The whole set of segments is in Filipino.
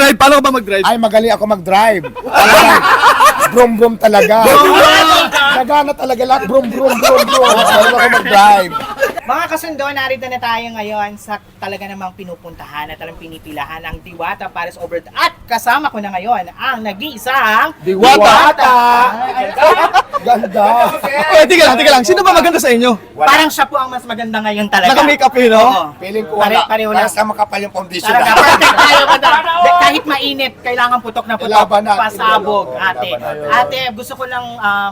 mag-drive? Paano ka ba mag-drive? Ay, magaling ako mag-drive. Brum-brum talaga. Nagana talaga lahat. Brum-brum. Magaling ako mag-drive. Mga kasundo, narito na tayo ngayon sa talaga namang pinupuntahan at talagang pinipilahan ng Diwata Paris Over at kasama ko na ngayon ang nag-iisang Diwata! Ganda. Tika lang. Sino ba maganda sa inyo? Parang siya po ang mas maganda ngayon talaga. Naka-makeup eh, no? Oo. Feeling ko wala. Pareho lang. Parang sa makapal yung foundation. Talaga, perfect tayo. Kahit mainit, kailangan putok na putok. Laban natin. Pasabog, ate. Laban. Ate, gusto ko lang,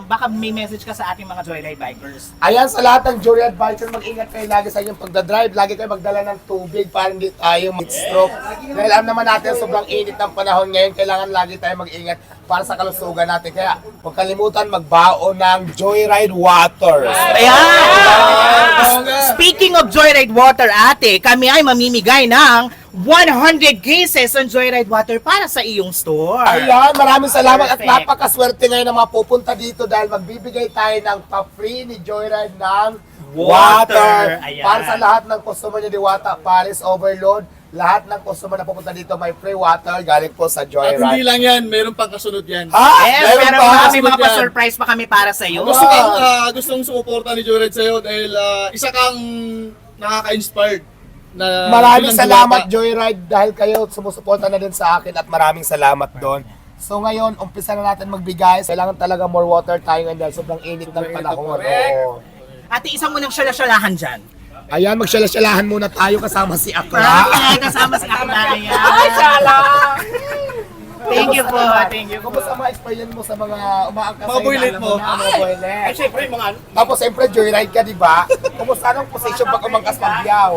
baka may message ka sa ating mga Joyride Bikers. Ayan, sa lahat ng Joyride Bikers, mag-ingat kayo lagi sa inyong pagdadrive. Lagi kayo magdala ng tubig para hindi tayo mag-stroke. Dahil alam naman natin, sobrang init ng panahon ngayon. Kailangan lagi tayo mag-ingat para sa kalusugan natin. Kaya huwag kalimutan magbaon ng Joyride Water. Ayan! Speaking of Joyride Water, ate, kami ay mamimigay ng 100 cases ng Joyride Water para sa iyong store. Ayan, maraming salamat at Perfect. napakaswerte ngayon na mapupunta dito dahil magbibigay tayo ng pa-free ni Joyride ng Water. water. Ayan. Para sa lahat ng customer ni Diwata Paris Overload, lahat ng customer na pupunta dito may free water galing po sa At hindi Joyride. lang yan, meron pang kasunod yan. Ha? Yes, Meron meron pa? pa, may mga Yan. pa-surprise pa kami para sa iyo. Gusto kang, gustong sumuporta ni Joyride sa'yo dahil isa kang nakaka-inspired. Na Maraming bilang salamat Diwata. Joyride dahil kayo sumusuporta na din sa akin at maraming salamat doon. So ngayon, umpisa na natin magbigay. Kailangan talaga more water tayo ngayon dahil sobrang init ng panahon. Oo. Ate, isang munang syala-syalahan dyan. Ayan, magsyala-syalahan muna tayo kasama si Akla. Perfect, kasama si Akla. Ayan. Ay, syala! Thank you po, thank you po. Kumusta mga experience mo sa mga umaangkas Mga boylet mo? Mga boylet. Ay, syempre, mga Tapos siyempre joyride ka, di ba? Kumusta anong position pag umangkas magbiyaw?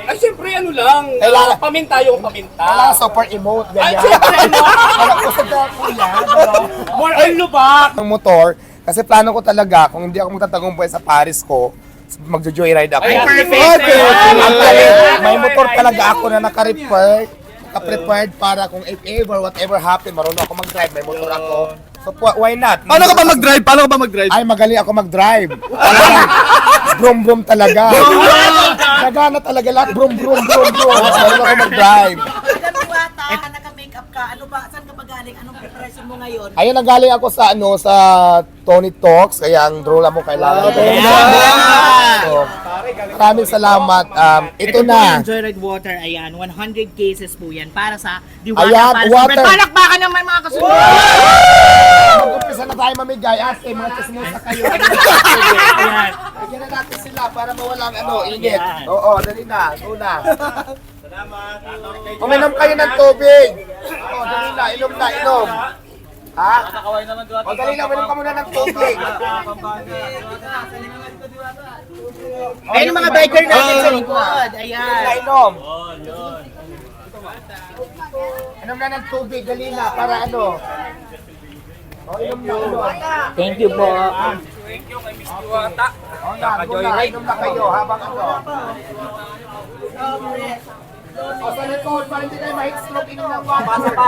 Ay, siyempre, ano lang. Kailangan- Paminta yung paminta. Wala, super emote, Ay, ganyan. siyempre, ano? Wala, kusog na kuya. More on lubak. Ang motor, kasi plano ko talaga, kung hindi ako magtatagumpay sa Paris ko, magjo-joyride ako. Ay, perfect. Actually, may motor talaga ako na naka-prepared para kung if ever, whatever happen, marunong ako mag-drive, may motor ako. So, why not? Paano ka ba mag-drive? Paano ka ba mag-drive? Ay, magaling ako mag-drive. Brum-brum talaga. Nagana talaga lahat. Brum-brum. Magaling ako mag-drive. Diwata, naka-makeup ka. Ano ba? Saan ka ba galing? Anong preparation mo ngayon? Ayun, nagaling ako sa sa Tony Talks, kaya ang drone mo kailangan. So, maraming salamat. Ito po na. yung Joyride Water, ayan, 100 cases po yan para sa Diwata Ayan, Paris water. Over. Palakpakan naman mga kasunod! Mag-umpisa na tayo mamigay. Ate, mga chismosa kayo. Ayan. Bigyan na natin sila para mawalang init. Ayan. Oo, dali na. Una. Uminom kayo ng tubig. Oo, dali na. Inom. Ha? O, dali na. Uminom ka muna ng tubig. Ayun yung mga biker natin sa likod. Ayan. Inom. Inom na ng tubig. Dali na. Para ano. O, inom na. Thank you po. Thank you kay Miss Diwata. O, inom na kayo habang ano. O, sa likod. Para hindi kayo ma-heat stroke. Inom na.